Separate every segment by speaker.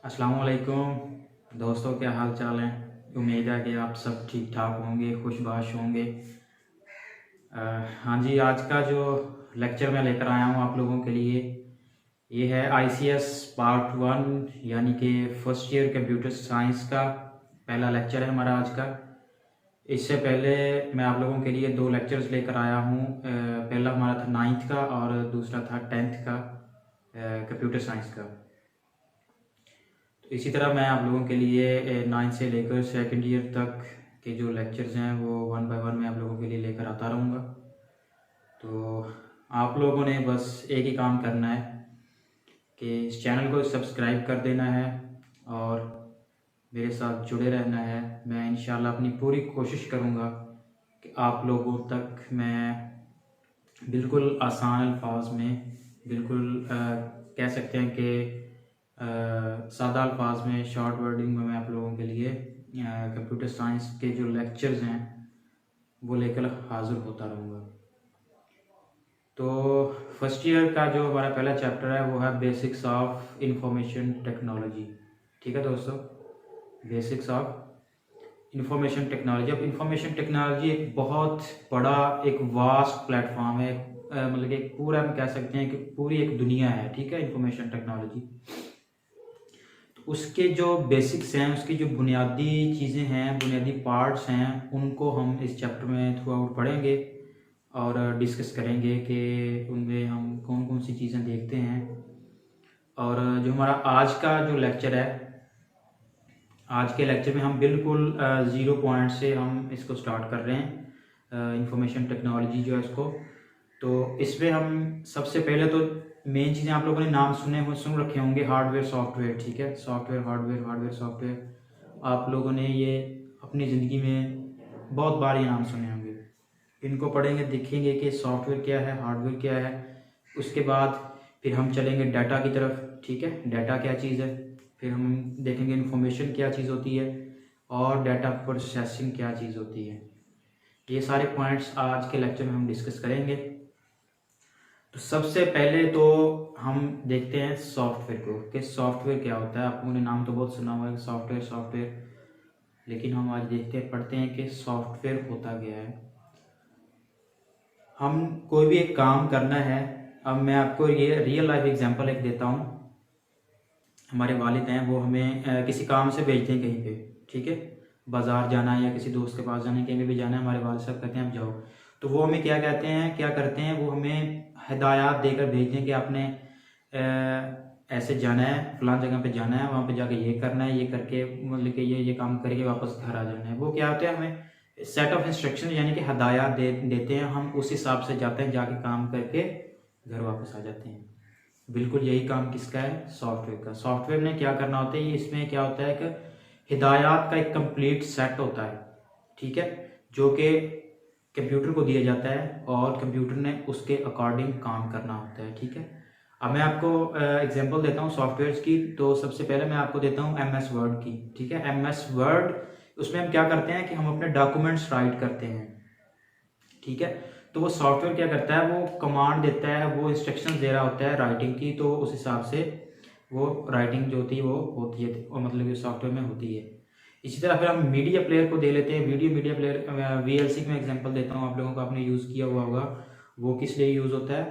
Speaker 1: अस्सलाम वालेकुम दोस्तों, क्या हाल चाल है। उम्मीद है कि आप सब ठीक ठाक होंगे, खुशबाश होंगे। हाँ जी, आज का जो लेक्चर मैं लेकर आया हूँ आप लोगों के लिए, ये है आईसीएस पार्ट 1 यानी कि फर्स्ट ईयर कंप्यूटर साइंस का पहला लेक्चर है हमारा आज का। इससे पहले मैं आप लोगों के लिए 2 लेक्चर्स लेकर आया हूँ। पहला हमारा था 9th का और दूसरा था 10th का कंप्यूटर साइंस का। तो इसी तरह मैं आप लोगों के लिए 9 से लेकर 2nd ईयर तक के जो लेक्चर्स हैं वो 1 बाय 1 मैं आप लोगों के लिए लेकर आता रहूँगा। तो आप लोगों ने बस एक ही काम करना है कि इस चैनल को सब्सक्राइब कर देना है और मेरे साथ जुड़े रहना है। मैं इंशाल्लाह अपनी पूरी कोशिश करूँगा कि आप लोगों तक मैं बिल्कुल आसान अल्फाज में, बिल्कुल कह सकते हैं कि सादा अल्फाज में, शॉर्ट वर्डिंग में मैं आप लोगों के लिए कंप्यूटर साइंस के जो लेक्चर्स हैं वो लेकर हाज़िर होता रहूँगा। तो फर्स्ट ईयर का जो हमारा पहला चैप्टर है वो है बेसिक्स ऑफ इंफॉर्मेशन टेक्नोलॉजी। ठीक है दोस्तों, बेसिक्स ऑफ इंफॉर्मेशन टेक्नोलॉजी। अब इंफॉर्मेशन टेक्नोलॉजी एक बहुत बड़ा, एक वास्ट प्लेटफॉर्म है, मतलब कि पूरा हम कह सकते हैं कि पूरी एक दुनिया है। ठीक है, इंफॉर्मेशन टेक्नोलॉजी, उसके जो बेसिक्स हैं, उसकी जो बुनियादी चीज़ें हैं, बुनियादी पार्ट्स हैं, उनको हम इस चैप्टर में थ्रू आउट पढ़ेंगे और डिस्कस करेंगे कि उनमें हम कौन कौन सी चीज़ें देखते हैं। और जो हमारा आज का जो लेक्चर है, आज के लेक्चर में हम बिल्कुल 0 पॉइंट से हम इसको स्टार्ट कर रहे हैं, इंफॉर्मेशन टेक्नोलॉजी जो है इसको। तो इसमें हम सबसे पहले तो मेन चीज़ें आप लोगों ने नाम सुन रखे होंगे, हार्डवेयर सॉफ्टवेयर। ठीक है, सॉफ्टवेयर हार्डवेयर, हार्डवेयर सॉफ्टवेयर, आप लोगों ने ये अपनी ज़िंदगी में बहुत बार ये नाम सुने होंगे। इनको पढ़ेंगे, देखेंगे कि सॉफ्टवेयर क्या है, हार्डवेयर क्या है। उसके बाद फिर हम चलेंगे डाटा की तरफ। ठीक है, डाटा क्या चीज़ है। फिर हम देखेंगे इन्फॉर्मेशन क्या चीज़ होती है और डाटा प्रोसेसिंग क्या चीज़ होती है। ये सारे पॉइंट्स आज के लेक्चर में हम डिस्कस करेंगे। तो सबसे पहले तो हम देखते हैं सॉफ्टवेयर को, कि सॉफ्टवेयर क्या होता है। आप लोगों ने नाम तो बहुत सुना हुआ है सॉफ्टवेयर सॉफ्टवेयर, लेकिन हम आज देखते हैं, पढ़ते हैं कि सॉफ्टवेयर होता क्या है। हम कोई भी एक काम करना है, अब मैं आपको ये रियल लाइफ एग्जांपल एक देता हूँ। हमारे वालिद हैं, वो हमें किसी काम से भेजते हैं कहीं पे। ठीक है, बाज़ार जाना है या किसी दोस्त के पास जाना है, कहीं भी जाना है, हमारे वालिद साहब कहते हैं आप जाओ। तो वो हमें क्या कहते हैं, क्या करते हैं, वो हमें हिदायत देकर भेजते हैं कि आपने ऐसे जाना है, फलां जगह पे जाना है, वहाँ पे जाके ये करना है, ये करके मतलब कि ये काम करके वापस घर आ जाना है। वो क्या होता है, हमें सेट ऑफ इंस्ट्रक्शन यानी कि हिदायत देते हैं, हम उस हिसाब से जाते हैं, जाके काम करके घर वापस आ जाते हैं। बिल्कुल यही काम किसका है, सॉफ्टवेयर का। सॉफ्टवेयर ने क्या करना होता है, इसमें क्या होता है कि हिदायत का एक कंप्लीट सेट होता है। ठीक है, जो कि कंप्यूटर को दिया जाता है और कंप्यूटर ने उसके अकॉर्डिंग काम करना होता है। ठीक है, अब मैं आपको एग्जांपल देता हूँ सॉफ्टवेयर्स की। तो सबसे पहले मैं आपको देता हूँ एमएस वर्ड की। ठीक है, एमएस वर्ड, उसमें हम क्या करते हैं कि हम अपने डॉक्यूमेंट्स राइट करते हैं। ठीक है, तो वो सॉफ्टवेयर क्या करता है, वो कमांड देता है, वो इंस्ट्रक्शन दे रहा होता है राइटिंग की, तो उस हिसाब से वो राइटिंग जो होती है वो होती है, और मतलब सॉफ्टवेयर में होती है। इसी तरह फिर हम मीडिया प्लेयर को दे लेते हैं। मीडिया प्लेयर वीएलसी का मैं एग्जांपल देता हूँ, आप लोगों को आपने यूज़ किया हुआ होगा। वो किस लिए यूज़ होता है,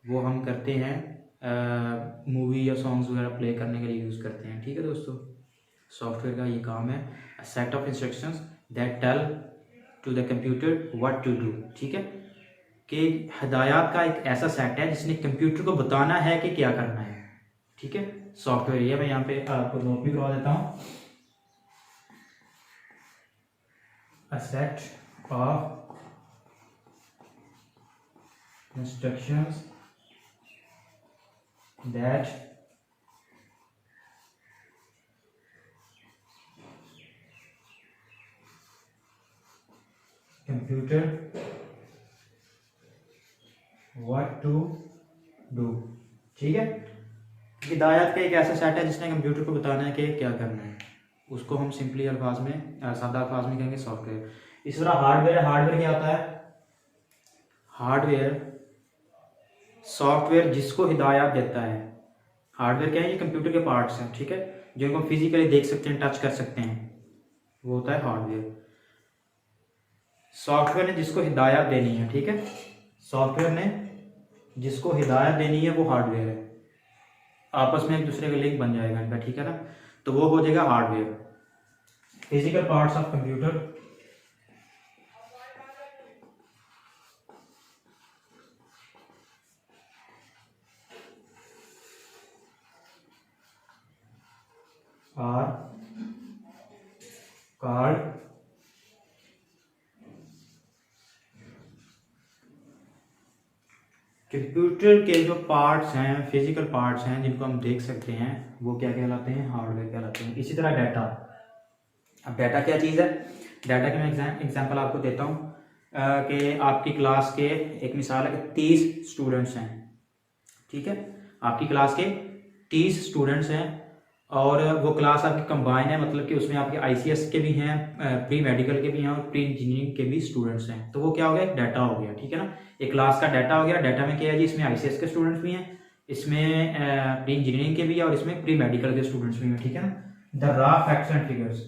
Speaker 1: वो हम करते हैं मूवी या सॉन्ग्स वगैरह प्ले करने के लिए यूज़ करते हैं। ठीक है दोस्तों, सॉफ्टवेयर का ये काम है, set of instructions that tell to the computer what to do. ठीक है, कि हिदायत का एक ऐसा सेट है जिसने कंप्यूटर को बताना है कि क्या करना है। ठीक है, सॉफ्टवेयर ये मैं यहाँ पे आपको नोट भी करवा देता हूँ। A set of instructions that computer what to do। ठीक है, हिदायत का एक ऐसा सेट है जिसने कंप्यूटर को बताना है कि क्या करना है। उसको हम सिंपली अल्फाज में, सादा अल्फाज में कहेंगे सॉफ्टवेयर। इस तरह हार्डवेयर है। हार्डवेयर क्या होता है, हार्डवेयर सॉफ्टवेयर जिसको हिदायत देता है। हार्डवेयर क्या है, ये कंप्यूटर के पार्ट्स हैं, ठीक है, जिनको हम फिजिकली देख सकते हैं, टच कर सकते हैं, वो होता है हार्डवेयर। सॉफ्टवेयर ने जिसको हिदायत देनी है, ठीक है, सॉफ्टवेयर ने जिसको हिदायत देनी है वो हार्डवेयर है। आपस में एक दूसरे का लिंक बन जाएगा इनका, ठीक है ना, तो वो हो जाएगा hardware. Physical parts of computer, are called computer के जो पार्ट्स हैं, फिजिकल पार्ट्स हैं जिनको हम देख सकते हैं, वो क्या कहलाते हैं, हार्डवेयर कहलाते हैं। इसी तरह डाटा। अब डाटा क्या चीज़ है, डाटा की मैं एग्जांपल आपको देता हूँ कि आपकी क्लास के, एक मिसाल है कि 30 स्टूडेंट्स हैं, ठीक है, आपकी क्लास के 30 स्टूडेंट्स हैं और वो क्लास आपकी कंबाइन है, मतलब कि उसमें आपके आईसीएस के भी हैं, प्री मेडिकल के भी हैं और प्री इंजीनियरिंग के भी स्टूडेंट्स हैं। तो वो क्या हो गया, एक डाटा हो गया, ठीक है ना, एक क्लास का डाटा हो गया। डाटा में क्या है जी, इसमें आईसीएस के स्टूडेंट्स भी हैं, इसमें प्री इंजीनियरिंग के भी हैं और इसमें प्री मेडिकल के स्टूडेंट्स भी हैं, ठीक है ना। The raw facts and figures,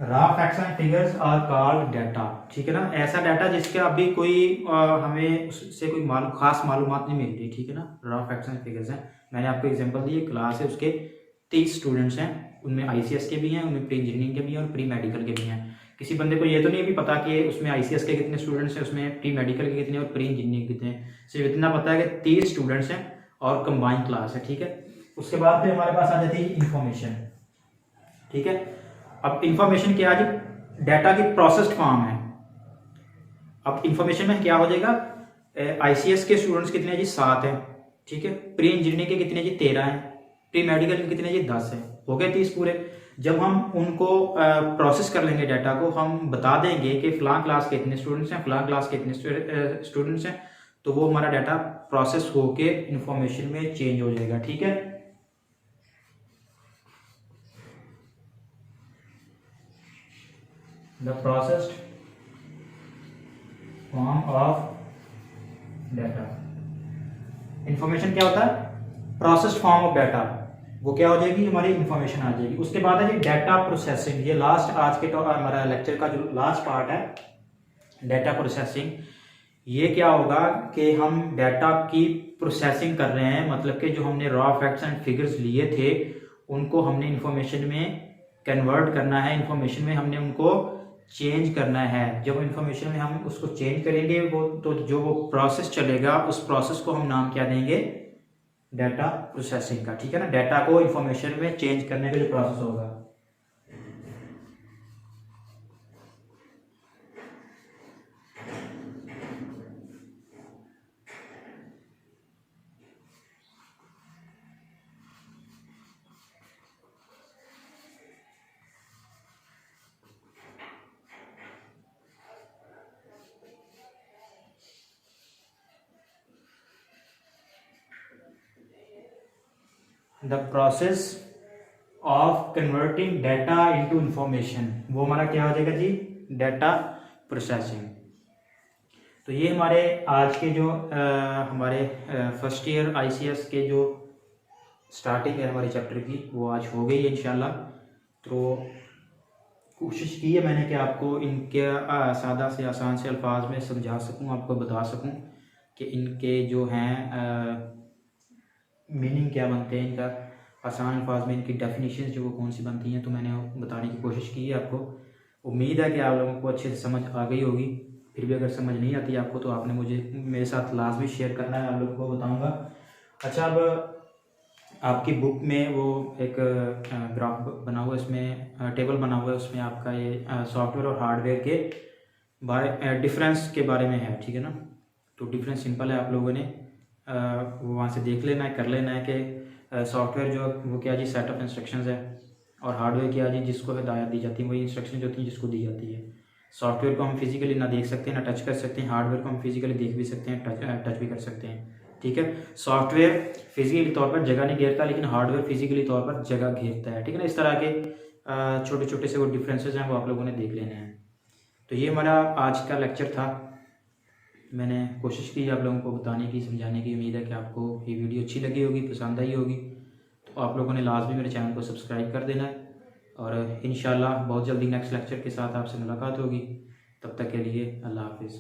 Speaker 1: raw facts and figures are called data, ठीक है ना, ऐसा डाटा जिसके अभी कोई हमें उससे कोई खास मालूमात नहीं मिल रही, ठीक है ना, रॉ फैक्ट्स एंड फिगर्स हैं। मैंने आपको एग्जांपल दी, क्लास है, उसके 30 स्टूडेंट्स हैं, उनमें आईसीएस के भी हैं, उनमें प्री इंजीनियरिंग के भी हैं और प्री मेडिकल के भी हैं। किसी बंदे को ये तो नहीं भी पता कि उसमें आईसीएस के कितने स्टूडेंट्स हैं, उसमें प्री मेडिकल के कितने और प्री इंजीनियरिंग कितने हैं, सिर्फ इतना पता है कि 30 स्टूडेंट्स हैं और कंबाइन क्लास है, ठीक है। उसके बाद फिर हमारे पास आ जाती है इंफॉर्मेशन, ठीक है। अब इंफॉर्मेशन क्या है जी, डाटा की प्रोसेस्ड फॉर्म है। अब इंफॉर्मेशन में क्या हो जाएगा, आईसीएस के स्टूडेंट्स कितने हैं जी, 7 हैं, ठीक है, प्री इंजीनियरिंग के कितने जी, 13 हैं, प्री मेडिकल के कितने जी, 10 हैं, हो गए 30 पूरे। जब हम उनको प्रोसेस कर लेंगे डाटा को, हम बता देंगे कि फलां क्लास के इतने स्टूडेंट्स हैं, फलां क्लास के इतने स्टूडेंट्स हैं, तो वो हमारा डाटा प्रोसेस होके इंफॉर्मेशन में चेंज हो जाएगा, ठीक है। The processed form of data, information क्या होता है, प्रोसेस्ड फॉर्म ऑफ डाटा, वो क्या हो जाएगी, हमारी इंफॉर्मेशन आ जाएगी। उसके बाद है जी डाटा प्रोसेसिंग, ये लास्ट आज के हमारा लेक्चर का जो लास्ट पार्ट है, डाटा प्रोसेसिंग। ये क्या होगा कि हम डाटा की प्रोसेसिंग कर रहे हैं, मतलब कि जो हमने रॉ फैक्ट्स एंड फिगर्स लिए थे उनको हमने इंफॉर्मेशन में कन्वर्ट करना है, इंफॉर्मेशन में हमने उनको चेंज करना है। जब इंफॉर्मेशन में हम उसको चेंज करेंगे, वो तो जो वो प्रोसेस चलेगा, उस प्रोसेस को हम नाम क्या देंगे, डाटा प्रोसेसिंग का, ठीक है ना, डाटा को इंफॉर्मेशन में चेंज करने का जो प्रोसेस होगा। The process of converting data into information, वो हमारा क्या हो जाएगा जी, डाटा प्रोसेसिंग। तो ये हमारे आज के जो हमारे फर्स्ट ईयर आईसीएस के जो स्टार्टिंग है हमारे चैप्टर की, वो आज हो गई है इंशाल्लाह। तो कोशिश की है मैंने कि आपको इनके सादा से आसान से अल्फाज में समझा सकूं, आपको बता सकूं कि इनके जो हैं मीनिंग क्या बनते हैं, इनका आसान अल्फाज में इनकी डेफिनेशन जो वो कौन सी बनती हैं, तो मैंने बताने की कोशिश की है आपको। उम्मीद है कि आप लोगों को अच्छे से समझ आ गई होगी। फिर भी अगर समझ नहीं आती आपको तो आपने मुझे मेरे साथ लाजमी शेयर करना है, आप लोगों को बताऊँगा। अच्छा, अब आपकी बुक में वो एक ग्राफ बना हुआ है, इसमें टेबल बना हुआ है, उसमें आपका ये सॉफ्टवेयर और हार्डवेयर के बारे डिफरेंस के बारे में है, ठीक है ना। तो डिफरेंस सिंपल है, आप लोगों ने वो वहाँ से देख लेना है, कर लेना है कि सॉफ्टवेयर जो वो क्या जी, सेट ऑफ इंस्ट्रक्शंस है, और हार्डवेयर क्या जी, जिसको हिदायत दी जाती है, वही इंस्ट्रक्शन जो होती है जिसको दी जाती है। सॉफ्टवेयर को हम फिजिकली ना देख सकते हैं ना टच कर सकते हैं, हार्डवेयर को हम फिजिकली देख भी सकते हैं, टच भी कर सकते हैं। ठीक है, सॉफ्टवेयर फिजिकली तौर पर जगह नहीं घेरता, लेकिन हार्डवेयर फिजिकली तौर पर जगह घेरता है। ठीक है ना, इस तरह के छोटे छोटे से वो डिफरेंसेस हैं, वो आप लोगों ने देख लेने हैं। तो ये हमारा आज का लेक्चर था। मैंने कोशिश की आप लोगों को बताने की, समझाने की। उम्मीद है कि आपको ये वीडियो अच्छी लगी होगी, पसंद आई होगी। तो आप लोगों ने लाजमी मेरे चैनल को सब्सक्राइब कर देना है, और इंशाल्लाह बहुत जल्दी नेक्स्ट लेक्चर के साथ आपसे मुलाकात होगी। तब तक के लिए अल्लाह हाफिज़।